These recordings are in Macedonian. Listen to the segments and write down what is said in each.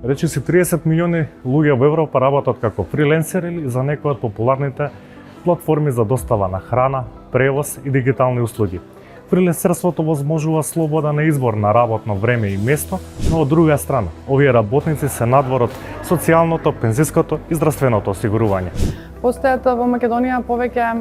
Речиси 30 милиони луѓе во Европа работат како фриленсери или за некои од популарните платформи за достава на храна, превоз и дигитални услуги. Фриленсерството возможува слобода на избор на работно време и место, но од друга страна, овие работници се надвор од социјалното, пензиското и здравственото осигурување. Постојат во Македонија повеќе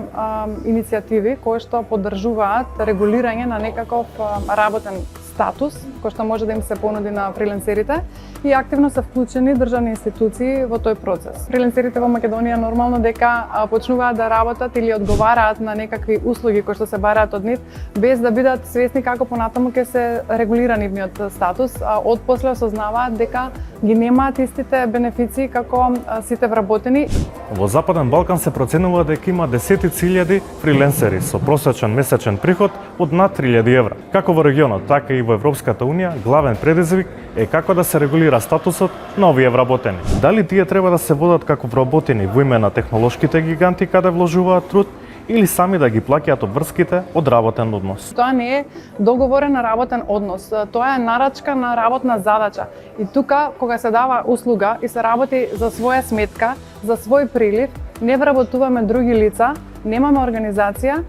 иницијативи кои што поддржуваат регулирање на некаков работен статус, кој што може да им се понуди на фриленсерите и активно се вклучени државни институции во тој процес. Фриленсерите во Македонија нормално дека почнуваат да работат или одговараат на некакви услуги кои што се бараат од нив, без да бидат свесни како понатаму ќе се регулира нивниот статус, а отпосле осознаваат дека ги немаат истите бенефиции како сите вработени. Во Западен Балкан се проценува дека има десетици илјади фриленсери со просечен месечен приход од над 3000 евра. Како во регионот, така и во Европската Унија, главен предизвик е како да се регулира статусот на овие вработени. Дали тие треба да се водат како вработени во име на технолошките гиганти каде вложуваат труд, или сами да ги плаќаат обврските од работен однос? Тоа не е договорен работен однос, тоа е нарачка на работна задача. И тука, кога се дава услуга и се работи за своја сметка, за свој прилив, не вработуваме други лица, немаме организација,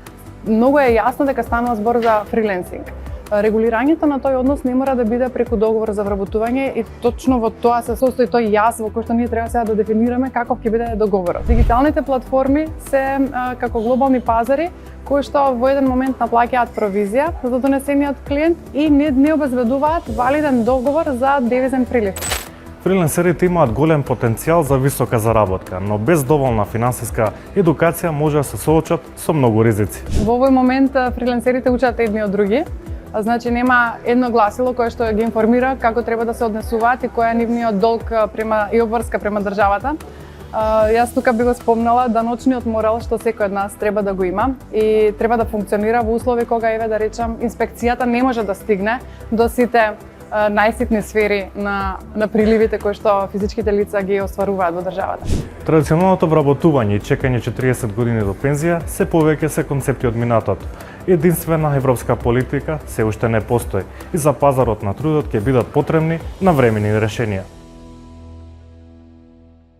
многу е јасно дека станува збор за фриленсинг. Регулирањето на тој однос не мора да биде преку договор за вработување и точно во тоа се состои тој јаз во кој што ние треба сега да дефинираме каков ќе биде договорот. Дигиталните платформи се како глобални пазари кои што во еден момент наплаќаат провизија за донесениот клиент и не обезбедуваат валиден договор за девизен прилив. Фриленсерите имаат голем потенцијал за висока заработка, но без доволна финансиска едукација може да се соочат со многу ризици. Во овој момент фриленсерите учат едни од други. Значи нема едно гласило кое што ги информира како треба да се однесуваат и кој е нивниот долг и обврска према државата. Јас тука би го спомнала ночниот морал што секој од нас треба да го има и треба да функционира во услови кога да речам инспекцијата не може да стигне до сите најситни сфери на приливите кои што физичките лица ги остваруваат во државата. Традиционалното вработување и чекање 40 години до пензија се повеќе се концепти од минатото. Единствена европска политика се уште не постои и за пазарот на трудот ќе бидат потребни навремени решенија.